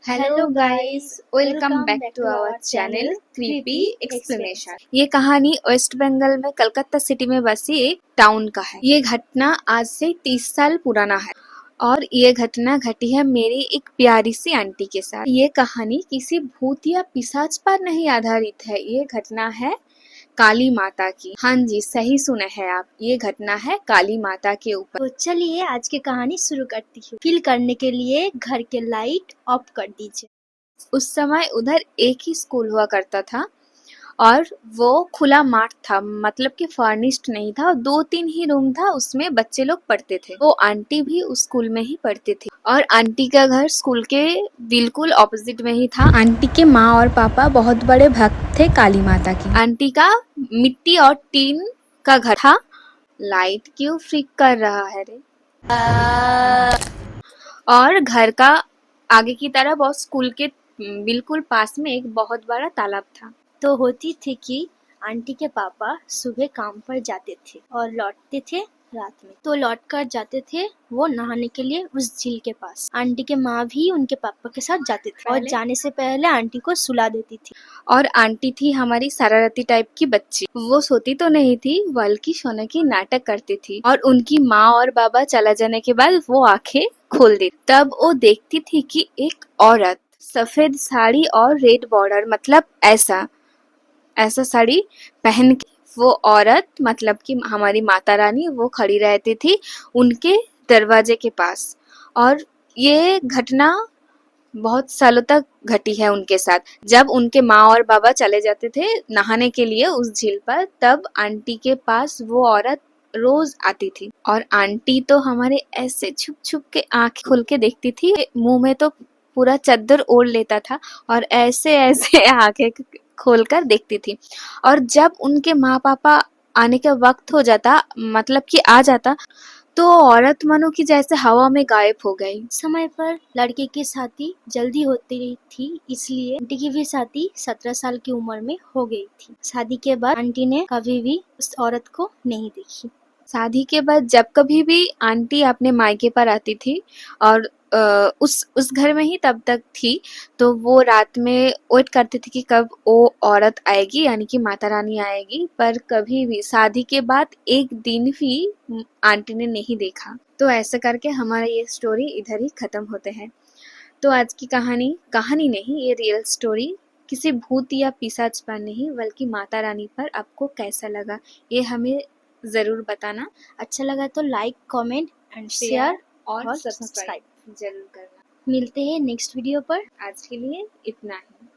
Hello guys, welcome back to our channel creepy explanation. ये कहानी waste Bengal में Calcutta city में बसी एक टाउन का है। ये घटना आज से 30 साल पुराना है और ये घटना घटी है मेरी एक प्यारी सी आंटी के साथ। ये कहानी किसी भूत या पिशाच पर नहीं आधारित है। ये घटना है काली माता की। हाँ जी, सही सुने हैं आप, ये घटना है काली माता के ऊपर। तो चलिए आज की कहानी शुरू करती हूँ। फील करने के लिए घर के लाइट ऑफ कर दीजिए। उस समय उधर एक ही स्कूल हुआ करता था और वो खुला माठ था, मतलब कि फर्निश्ड नहीं था। 2-3 ही रूम था, उसमें बच्चे लोग पढ़ते थे। वो आंटी भी उस स्कूल में ही पढ़ती थी और आंटी का घर स्कूल के बिल्कुल ऑपोजिट में ही था। आंटी के माँ और पापा बहुत बड़े भक्त थे काली माता की। आंटी का मिट्टी और टीन का घर था। लाइट क्यों फ्लिक कर रहा है रे? और घर का आगे की तरफ और स्कूल के बिल्कुल पास में एक बहुत बड़ा तालाब था। तो होती थी कि आंटी के पापा सुबह काम पर जाते थे और लौटते थे रात में। तो लौट कर जाते थे वो नहाने के लिए उस झील के पास। आंटी के माँ भी उनके पापा के साथ जाते थे और जाने से पहले आंटी को सुला देती थी। और आंटी थी हमारी शरारती टाइप की बच्ची। वो सोती तो नहीं थी बल्कि सोने की नाटक करती थी और उनकी माँ और बाबा चला जाने के बाद वो आंखें खोल देती। तब वो देखती थी कि एक औरत सफेद साड़ी और रेड बॉर्डर, मतलब ऐसा साड़ी पहन के वो औरत, मतलब कि हमारी माता रानी, वो खड़ी रहती थी उनके दरवाजे के पास। और ये घटना बहुत सालों तक घटी है उनके साथ। जब उनके माँ और बाबा चले जाते थे नहाने के लिए उस झील पर, तब आंटी के पास वो औरत रोज आती थी और आंटी तो हमारे ऐसे छुप छुप के आंख खोल के देखती थी, मुंह में तो पूरा चादर ओढ़ लेता था और ऐसे ऐसे आंखें खोलकर देखती थी। और जब उनके माँ पापा आने का वक्त हो जाता, मतलब कि आ जाता, तो औरत मानो कि जैसे हवा में गायब हो गई। समय पर लड़के की शादी जल्दी होती थी, इसलिए आंटी की भी शादी 17 साल की उम्र में हो गई थी। शादी के बाद आंटी ने कभी भी उस औरत को नहीं देखी। शादी के बाद जब कभी भी आंटी अपने मायके पर आती थी और उस घर में ही तब तक थी, तो वो रात में वेट करती थी कि कब वो औरत आएगी, यानी कि माता रानी आएगी। पर कभी भी शादी के बाद एक दिन भी आंटी ने नहीं देखा। तो ऐसे करके हमारा ये स्टोरी इधर ही खत्म होते हैं। तो आज की कहानी नहीं, ये रियल स्टोरी किसी भूत या पिशाच पर नहीं बल्कि माता रानी पर आपको कैसा लगा ये हमें जरूर बताना। अच्छा लगा तो लाइक, कमेंट एंड शेयर और सब्सक्राइब जरूर करना। मिलते हैं नेक्स्ट वीडियो पर। आज के लिए इतना ही।